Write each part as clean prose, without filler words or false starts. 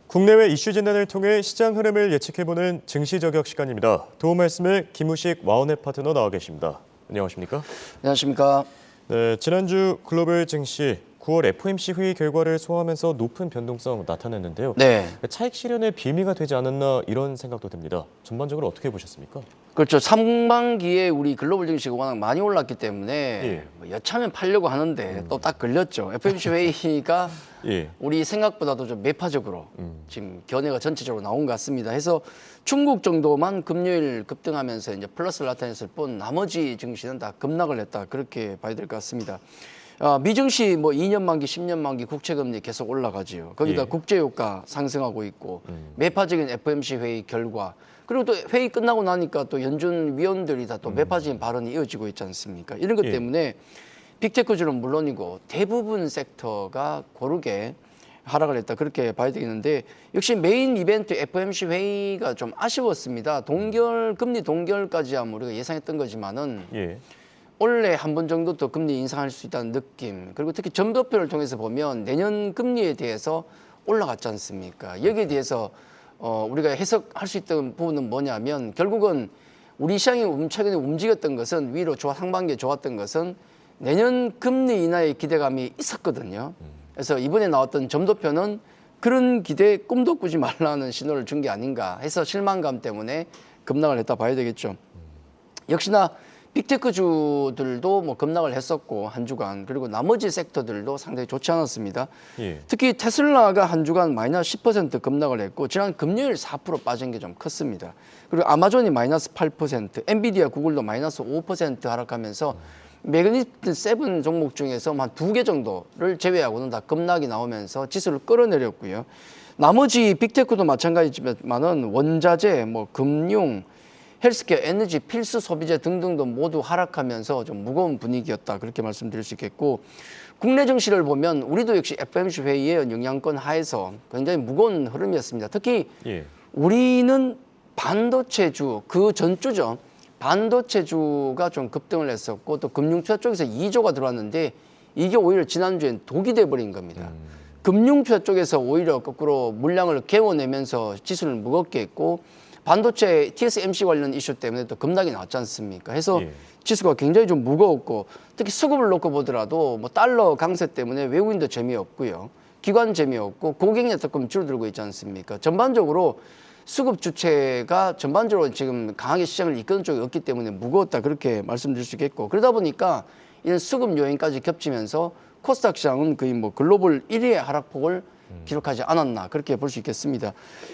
국내외 이슈 진단을 통해 시장 흐름을 예측해보는 증시 저격 시간입니다. 도움 말씀을 김우식 와운의 파트너 나와 계십니다. 안녕하십니까? 안녕하십니까? 네, 지난주 글로벌 증시 9월 FOMC 회의 결과를 소화하면서 높은 변동성 나타냈는데요. 네. 차익 실현의 빌미가 되지 않았나 이런 생각도 듭니다. 전반적으로 어떻게 보셨습니까? 그렇죠. 상반기에 우리 글로벌 증시가 워낙 많이 올랐기 때문에 예. 뭐 여차하면 팔려고 하는데 또 딱 걸렸죠. FOMC 회의가 예. 우리 생각보다도 좀 매파적으로 지금 견해가 전체적으로 나온 것 같습니다. 해서 중국 정도만 금요일 급등하면서 이제 플러스를 나타냈을 뿐 나머지 증시는 다 급락을 했다. 그렇게 봐야 될 것 같습니다. 미증시 뭐 2년 만기, 10년 만기 국채금리 계속 올라가지요. 거기다 예. 국제유가 상승하고 있고 매파적인 FOMC 회의 결과 그리고 또 회의 끝나고 나니까 또 연준 위원들이 다 또 매파적인 발언이 이어지고 있지 않습니까? 이런 것 예. 때문에 빅테크주는 물론이고 대부분 섹터가 고르게 하락을 했다. 그렇게 봐야 되겠는데 역시 메인 이벤트 FOMC 회의가 좀 아쉬웠습니다. 금리 동결까지 하면 우리가 예상했던 거지만은 예. 올해 한 번 정도 더 금리 인상할 수 있다는 느낌, 그리고 특히 점도표를 통해서 보면 내년 금리에 대해서 올라갔지 않습니까? 여기에 대해서 우리가 해석할 수 있던 부분은 뭐냐면 결국은 우리 시장이 최근에 움직였던 것은 위로 상반기에 좋았던 것은 내년 금리 인하의 기대감이 있었거든요. 그래서 이번에 나왔던 점도표는 그런 기대에 꿈도 꾸지 말라는 신호를 준 게 아닌가 해서 실망감 때문에 급락을 했다 봐야 되겠죠. 역시나 빅테크주들도 뭐 급락을 했었고 한 주간, 그리고 나머지 섹터들도 상당히 좋지 않았습니다. 예. 특히 테슬라가 한 주간 마이너스 10% 급락을 했고 지난 금요일 4% 빠진 게 좀 컸습니다. 그리고 아마존이 마이너스 8%, 엔비디아, 구글도 마이너스 5% 하락하면서 매그니피센트 7 종목 중에서 한 2개 정도를 제외하고는 다 급락이 나오면서 지수를 끌어내렸고요. 나머지 빅테크도 마찬가지지만은 원자재, 뭐 금융, 헬스케어, 에너지, 필수 소비재 등등도 모두 하락하면서 좀 무거운 분위기였다. 그렇게 말씀드릴 수 있겠고, 국내 증시를 보면 우리도 역시 FOMC 회의의 영향권 하에서 굉장히 무거운 흐름이었습니다. 특히 예. 우리는 반도체주, 그 전주죠. 반도체주가 좀 급등을 했었고 또 금융투자 쪽에서 2조가 들어왔는데 이게 오히려 지난주엔 독이 돼버린 겁니다. 금융투자 쪽에서 오히려 거꾸로 물량을 개워내면서 지수를 무겁게 했고 반도체 TSMC 관련 이슈 때문에 또 급락이 나왔지 않습니까? 해서 예. 지수가 굉장히 좀 무거웠고 특히 수급을 놓고 보더라도 뭐 달러 강세 때문에 외국인도 재미없고요. 기관 재미없고 고객이 조금 줄어들고 있지 않습니까? 전반적으로 수급 주체가 전반적으로 지금 강하게 시장을 이끄는 쪽이 없기 때문에 무거웠다. 그렇게 말씀드릴 수 있겠고 그러다 보니까 이런 수급 요인까지 겹치면서 코스닥 시장은 거의 뭐 글로벌 1위의 하락폭을 기록하지 않았나 그렇게 볼 수 있겠습니다.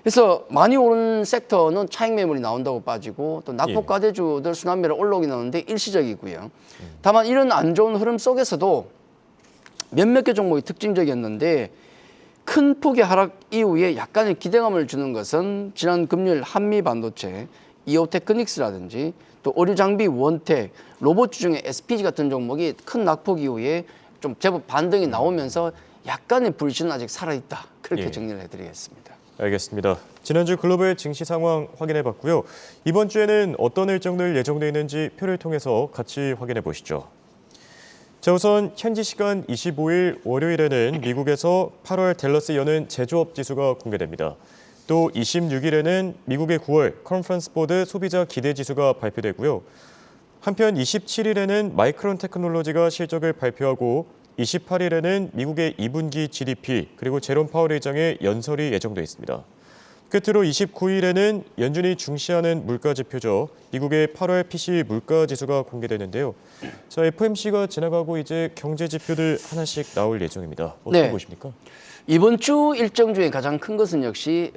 그래서 많이 오른 섹터는 차익 매물이 나온다고 빠지고 또 낙폭 과대주들 순환매를 올라오긴 하는데 일시적이고요. 다만 이런 안 좋은 흐름 속에서도 몇몇 개 종목이 특징적이었는데 큰 폭의 하락 이후에 약간의 기대감을 주는 것은 지난 금요일 한미반도체, 이오테크닉스라든지 또 의류장비, 원텍, 로봇주 중에 SPG 같은 종목이 큰 낙폭 이후에 좀 제법 반등이 나오면서 약간의 불신은 아직 살아있다. 그렇게 정리를 해드리겠습니다. 알겠습니다. 지난주 글로벌 증시 상황 확인해봤고요. 이번 주에는 어떤 일정들 예정돼 있는지 표를 통해서 같이 확인해 보시죠. 자, 우선 현지 시간 25일 월요일에는 미국에서 8월 댈러스 여는 제조업 지수가 공개됩니다. 또 26일에는 미국의 9월 컨퍼런스 보드 소비자 기대 지수가 발표되고요. 한편 27일에는 마이크론 테크놀로지가 실적을 발표하고 28일에는 미국의 2분기 GDP 그리고 제롬 파월 의장의 연설이 예정돼 있습니다. 끝으로 29일에는 연준이 중시하는 물가 지표죠. 미국의 8월 PCE 물가 지수가 공개되는데요. 자, FOMC가 지나가고 이제 경제 지표들 하나씩 나올 예정입니다. 어떻게 보십니까? 이번 주 일정 중에 가장 큰 것은 역시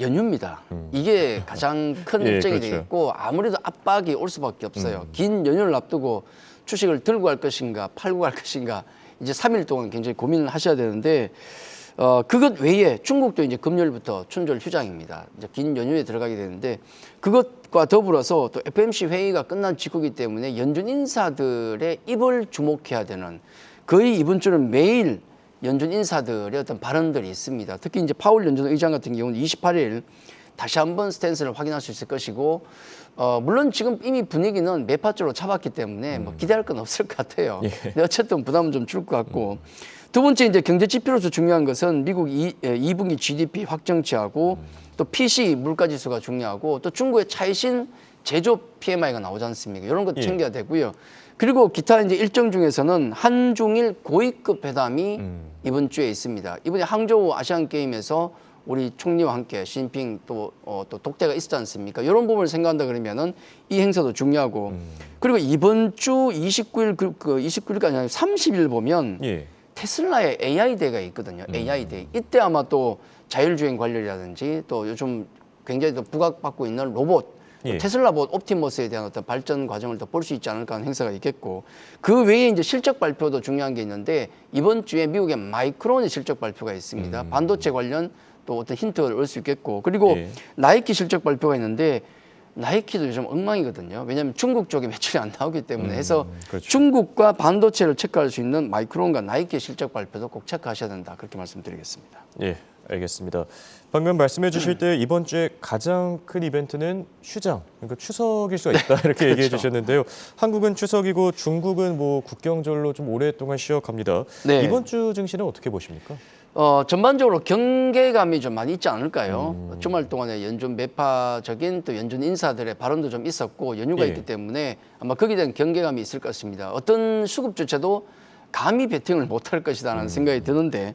연휴입니다. 이게 가장 큰 일정이 그렇죠. 되겠고 아무래도 압박이 올 수밖에 없어요. 긴 연휴를 앞두고 주식을 들고 갈 것인가 팔고 갈 것인가 이제 3일 동안 굉장히 고민을 하셔야 되는데 그것 외에 중국도 이제 금요일부터 춘절 휴장입니다. 이제 긴 연휴에 들어가게 되는데 그것과 더불어서 또 FOMC 회의가 끝난 직후이기 때문에 연준 인사들의 입을 주목해야 되는 거의 이번 주는 매일 연준 인사들의 어떤 발언들이 있습니다. 특히 이제 파월 연준 의장 같은 경우는 28일 다시 한번 스탠스를 확인할 수 있을 것이고 물론 지금 이미 분위기는 매파적으로 잡았기 때문에 뭐 기대할 건 없을 것 같아요. 근데 어쨌든 부담은 좀 줄 것 같고 두 번째 이제 경제 지표로서 중요한 것은 미국 2분기 GDP 확정치하고 또 PC 물가지수가 중요하고 또 중국의 차이신 제조업 PMI가 나오지 않습니까? 이런 것 챙겨야 되고요. 그리고 기타 이제 일정 중에서는 한중일 고위급 회담이 이번 주에 있습니다. 이번에 항저우 아시안 게임에서 우리 총리와 함께 시진핑 또 독대가 있었지 않습니까? 이런 부분을 생각한다 그러면은 이 행사도 중요하고 그리고 이번 주 29일 29일까지 아니라 30일 보면 예. 테슬라의 AI 대회가 있거든요. AI 대회. 이때 아마 또 자율주행 관련이라든지 또 요즘 굉장히 또 부각받고 있는 로봇 예. 테슬라 봇 옵티머스에 대한 어떤 발전 과정을 더 볼 수 있지 않을까 하는 행사가 있겠고 그 외에 이제 실적 발표도 중요한 게 있는데 이번 주에 미국의 마이크론의 실적 발표가 있습니다. 반도체 관련 또 어떤 힌트를 얻을 수 있겠고 그리고 예. 나이키 실적 발표가 있는데 나이키도 요즘 엉망이거든요. 왜냐하면 중국 쪽에 매출이 안 나오기 때문에 해서 그렇죠. 중국과 반도체를 체크할 수 있는 마이크론과 나이키 실적 발표도 꼭 체크하셔야 된다. 그렇게 말씀드리겠습니다. 예, 알겠습니다. 방금 말씀해 주실 때 이번 주에 가장 큰 이벤트는 휴장, 그러니까 추석일 수가 있다 이렇게 얘기해 주셨는데요. 한국은 추석이고 중국은 뭐 국경절로 좀 오랫동안 쉬어갑니다. 네. 이번 주 증시는 어떻게 보십니까? 전반적으로 경계감이 좀 많이 있지 않을까요? 주말 동안에 연준 매파적인 또 연준 인사들의 발언도 좀 있었고 연휴가 예. 있기 때문에 아마 거기에 대한 경계감이 있을 것 같습니다. 어떤 수급 주체도 감히 베팅을 못할 것이다라는 생각이 드는데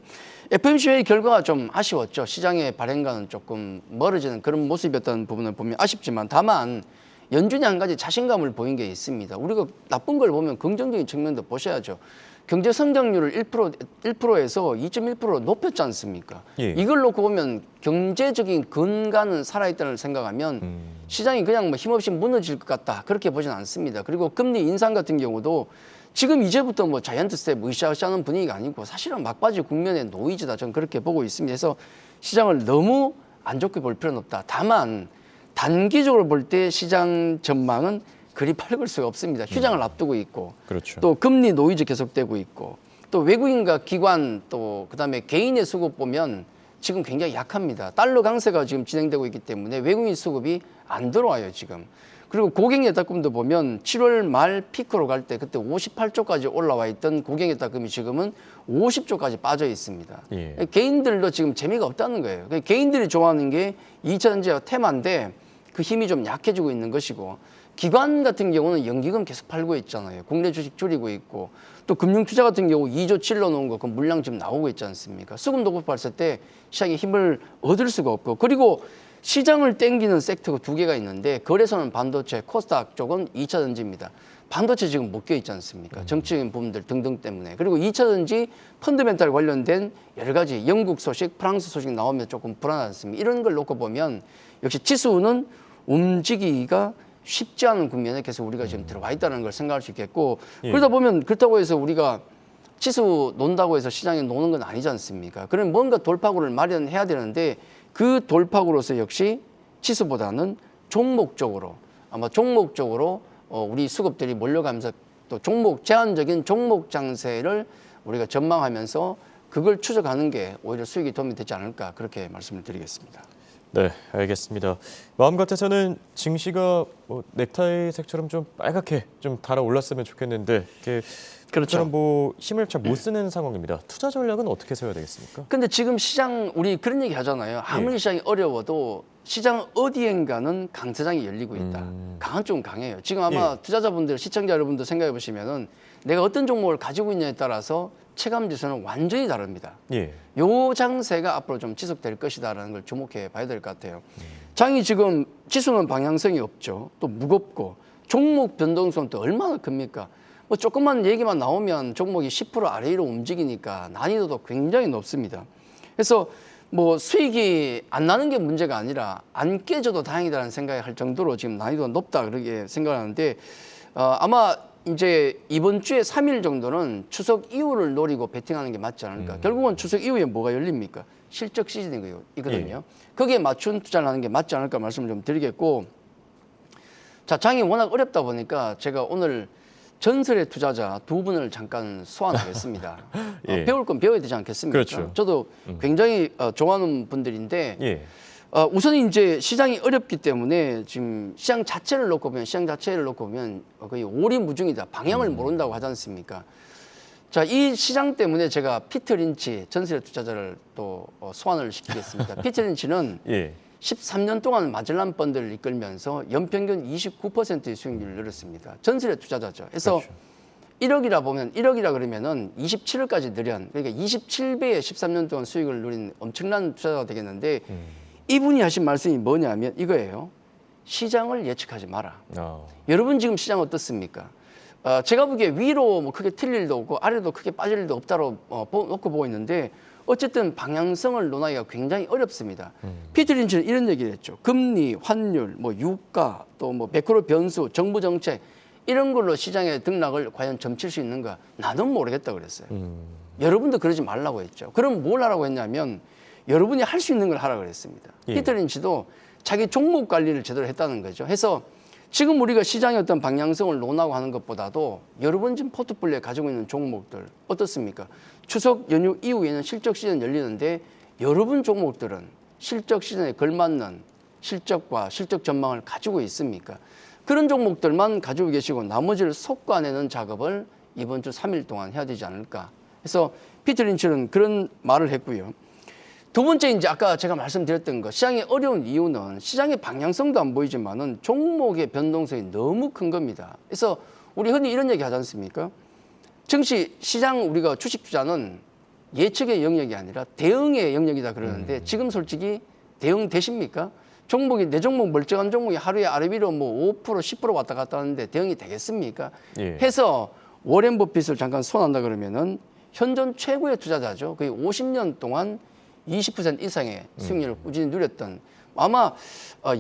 FOMC의 결과가 좀 아쉬웠죠. 시장의 발행과는 조금 멀어지는 그런 모습이었다는 부분을 보면 아쉽지만 다만 연준이 한 가지 자신감을 보인 게 있습니다. 우리가 나쁜 걸 보면 긍정적인 측면도 보셔야죠. 경제 성장률을 1%에서 2.1%로 높였지 않습니까? 예. 이걸 놓고 보면 경제적인 근간은 살아있다는 생각하면 시장이 그냥 뭐 힘없이 무너질 것 같다. 그렇게 보지는 않습니다. 그리고 금리 인상 같은 경우도 지금 이제부터 뭐 자이언트 스텝 으쌰으쌰하는 분위기가 아니고 사실은 막바지 국면의 노이즈다. 저는 그렇게 보고 있습니다. 그래서 시장을 너무 안 좋게 볼 필요는 없다. 다만 단기적으로 볼 때 시장 전망은 그리 밝을 수가 없습니다. 휴장을 앞두고 있고 그렇죠. 또 금리 노이즈 계속되고 있고 또 외국인과 기관 또 그다음에 개인의 수급 보면 지금 굉장히 약합니다. 달러 강세가 지금 진행되고 있기 때문에 외국인 수급이 안 들어와요 지금. 그리고 고객예탁금도 보면 7월 말 피크로 갈 때 그때 58조까지 올라와 있던 고객예탁금이 지금은 50조까지 빠져 있습니다. 예. 개인들도 지금 재미가 없다는 거예요. 개인들이 좋아하는 게 2차전지와 테마인데 그 힘이 좀 약해지고 있는 것이고 기관 같은 경우는 연기금 계속 팔고 있잖아요. 국내 주식 줄이고 있고 또 금융투자 같은 경우 2조 7로 놓은 거 그 물량 지금 나오고 있지 않습니까? 수급 도급했을 때 시장에 힘을 얻을 수가 없고 그리고 시장을 땡기는 섹터가 두 개가 있는데 거래소는 반도체, 코스닥 쪽은 2차 전지입니다. 반도체 지금 묶여 있지 않습니까? 정치적인 부분들 등등 때문에. 그리고 2차 전지 펀더멘탈 관련된 여러 가지 영국 소식, 프랑스 소식 나오면 조금 불안하지 않습니까? 이런 걸 놓고 보면 역시 지수는 움직이기가 쉽지 않은 국면에 계속 우리가 지금 들어와 있다는 걸 생각할 수 있겠고 예. 그러다 보면 그렇다고 해서 우리가 지수 논다고 해서 시장에 노는 건 아니지 않습니까? 그럼 뭔가 돌파구를 마련해야 되는데 그 돌파구로서 역시 지수보다는 종목적으로 아마 종목적으로 우리 수급들이 몰려가면서 또 제한적인 종목 장세를 우리가 전망하면서 그걸 추적하는 게 오히려 수익이 도움이 되지 않을까 그렇게 말씀을 드리겠습니다. 네, 알겠습니다. 마음 같아서는 증시가 뭐 넥타이색처럼 좀 빨갛게 좀 달아올랐으면 좋겠는데 이렇게 그렇죠. 뭐 힘을 잘 못 쓰는 상황입니다. 투자 전략은 어떻게 세워야 되겠습니까? 근데 지금 시장 우리 그런 얘기 하잖아요. 아무리 시장이 어려워도 시장 어디엔가는 강세장이 열리고 있다. 강한 쪽은 강해요. 지금 아마 투자자분들, 시청자 여러분들 생각해 보시면은 내가 어떤 종목을 가지고 있냐에 따라서 체감 지수는 완전히 다릅니다. 예. 요 장세가 앞으로 좀 지속될 것이다라는 걸 주목해 봐야 될 것 같아요. 장이 지금 지수는 방향성이 없죠. 또 무겁고 종목 변동성은 또 얼마나 큽니까? 뭐 조금만 얘기만 나오면 종목이 10% 아래로 움직이니까 난이도도 굉장히 높습니다. 그래서 뭐 수익이 안 나는 게 문제가 아니라 안 깨져도 다행이다라는 생각을 할 정도로 지금 난이도가 높다 그렇게 생각하는데 아마 이제 이번 주에 3일 정도는 추석 이후를 노리고 베팅하는 게 맞지 않을까. 결국은 추석 이후에 뭐가 열립니까? 실적 시즌이거든요. 거기에 맞춘 투자를 하는 게 맞지 않을까 말씀을 좀 드리겠고 자, 장이 워낙 어렵다 보니까 제가 오늘 전설의 투자자 두 분을 잠깐 소환하겠습니다. 예. 배울 건 배워야 되지 않겠습니까? 그렇죠. 저도 굉장히 좋아하는 분들인데 예. 우선 이제 시장이 어렵기 때문에 지금 시장 자체를 놓고 보면 거의 오리무중이다. 방향을 모른다고 하지 않습니까? 자, 이 시장 때문에 제가 피터 린치 전설의 투자자를 또 소환을 시키겠습니다. 피터 린치는 예. 13년 동안 마젤란 펀드를 이끌면서 연평균 29%의 수익률을 늘었습니다. 전설의 투자자죠. 그래서 그렇죠. 1억이라 보면 1억이라 그러면은 27억까지 늘연, 그러니까 27배의 13년 동안 수익을 누린 엄청난 투자자가 되겠는데 이분이 하신 말씀이 뭐냐면 이거예요. 시장을 예측하지 마라. 여러분 지금 시장 어떻습니까? 제가 보기에 위로 뭐 크게 틀릴 일도 없고 아래도 크게 빠질 일도 없다로 놓고 보고 있는데 어쨌든 방향성을 논하기가 굉장히 어렵습니다. 피터 린치는 이런 얘기를 했죠. 금리, 환율, 뭐 유가, 또 뭐 매크로 변수, 정부 정책 이런 걸로 시장의 등락을 과연 점칠 수 있는가? 나는 모르겠다 그랬어요. 여러분도 그러지 말라고 했죠. 그럼 뭘 하라고 했냐면 여러분이 할 수 있는 걸 하라 그랬습니다. 예. 피터 린치도 자기 종목 관리를 제대로 했다는 거죠. 해서 지금 우리가 시장의 어떤 방향성을 논하고 하는 것보다도 여러분 지금 포트폴리오에 가지고 있는 종목들 어떻습니까? 추석 연휴 이후에는 실적 시즌 열리는데 여러분 종목들은 실적 시즌에 걸맞는 실적과 실적 전망을 가지고 있습니까? 그런 종목들만 가지고 계시고 나머지를 솎아내는 작업을 이번 주 3일 동안 해야 되지 않을까. 그래서 피터 린치는 그런 말을 했고요. 두 번째 이제 아까 제가 말씀드렸던 거 시장이 어려운 이유는 시장의 방향성도 안 보이지만은 종목의 변동성이 너무 큰 겁니다. 그래서 우리 흔히 이런 얘기 하지 않습니까? 증시 시장 우리가 주식 투자는 예측의 영역이 아니라 대응의 영역이다 그러는데 지금 솔직히 대응 되십니까? 종목이 내 종목 멀쩡한 종목이 하루에 아래 위로 뭐 5% 10% 왔다 갔다 하는데 대응이 되겠습니까? 예. 해서 워렌 버핏을 잠깐 손한다 그러면은 현존 최고의 투자자죠. 거의 50년 동안 20% 이상의 수익률을 꾸준히 누렸던 아마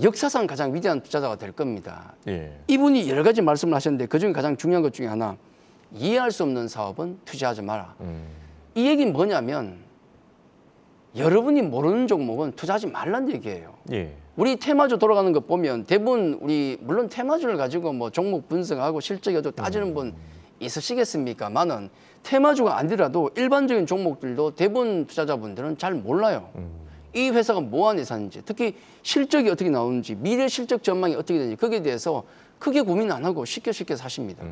역사상 가장 위대한 투자자가 될 겁니다. 예. 이분이 여러 가지 말씀을 하셨는데 그중에 가장 중요한 것 중에 하나 이해할 수 없는 사업은 투자하지 마라. 이 얘기는 뭐냐면 여러분이 모르는 종목은 투자하지 말란 얘기예요. 예. 우리 테마주 돌아가는 거 보면 대부분 우리 물론 테마주를 가지고 뭐 종목 분석하고 실적이 어쩌고 따지는 분 있으시겠습니까만은 테마주가 아니더라도 일반적인 종목들도 대부분 투자자분들은 잘 몰라요. 이 회사가 뭐 하는 회사인지 특히 실적이 어떻게 나오는지 미래 실적 전망이 어떻게 되는지 거기에 대해서 크게 고민 안 하고 쉽게 사십니다.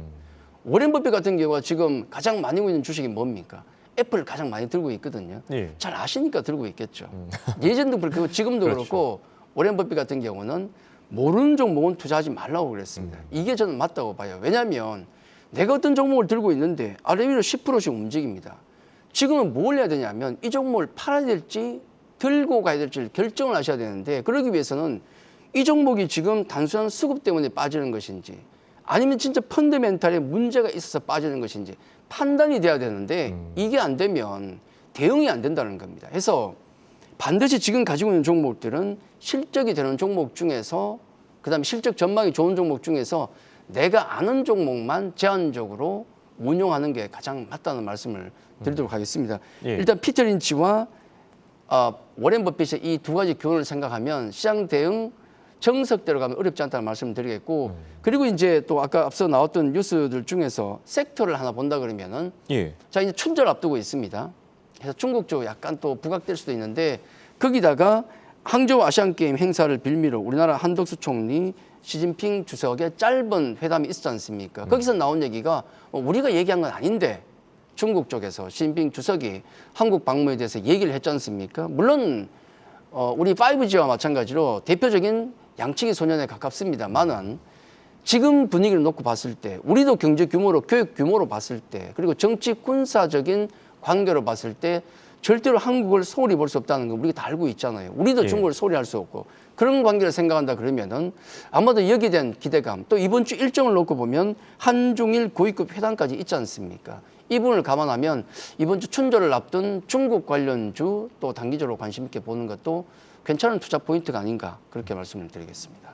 워렌 버핏 같은 경우가 지금 가장 많이 하고 있는 주식이 뭡니까? 애플을 가장 많이 들고 있거든요. 예. 잘 아시니까 들고 있겠죠. 예전도 그렇고 지금도 그렇죠. 그렇고 워렌 버핏 같은 경우는 모르는 종목은 투자하지 말라고 그랬습니다. 이게 저는 맞다고 봐요. 왜냐하면 내가 어떤 종목을 들고 있는데 아래 위로 10%씩 움직입니다. 지금은 뭘 해야 되냐면 이 종목을 팔아야 될지 들고 가야 될지 결정을 하셔야 되는데 그러기 위해서는 이 종목이 지금 단순한 수급 때문에 빠지는 것인지 아니면 진짜 펀더멘탈에 문제가 있어서 빠지는 것인지 판단이 돼야 되는데 이게 안 되면 대응이 안 된다는 겁니다. 그래서 반드시 지금 가지고 있는 종목들은 실적이 되는 종목 중에서 그다음에 실적 전망이 좋은 종목 중에서 내가 아는 종목만 제한적으로 운용하는 게 가장 맞다는 말씀을 드리도록 하겠습니다. 예. 일단 피터 린치와 워렌 버핏의 이 두 가지 교훈을 생각하면 시장 대응 정석대로 가면 어렵지 않다는 말씀을 드리겠고 그리고 이제 또 아까 앞서 나왔던 뉴스들 중에서 섹터를 하나 본다 그러면은 예. 자 이제 춘절 앞두고 있습니다. 그래서 중국 쪽 약간 또 부각될 수도 있는데 거기다가 항저우 아시안 게임 행사를 빌미로 우리나라 한덕수 총리, 시진핑 주석의 짧은 회담이 있었지 않습니까? 거기서 나온 얘기가 우리가 얘기한 건 아닌데 중국 쪽에서 시진핑 주석이 한국 방문에 대해서 얘기를 했지 않습니까? 물론 우리 5G와 마찬가지로 대표적인 양치기 소년에 가깝습니다만은 지금 분위기를 놓고 봤을 때 우리도 경제 규모로 교육 규모로 봤을 때 그리고 정치 군사적인 관계로 봤을 때 절대로 한국을 소홀히 볼 수 없다는 거 우리가 다 알고 있잖아요. 우리도 예. 중국을 소홀히 할 수 없고 그런 관계를 생각한다 그러면은 아마도 여기에 대한 기대감 또 이번 주 일정을 놓고 보면 한중일 고위급 회담까지 있지 않습니까? 이 부분을 감안하면 이번 주 춘절을 앞둔 중국 관련주 또 단기적으로 관심 있게 보는 것도 괜찮은 투자 포인트가 아닌가 그렇게 말씀을 드리겠습니다.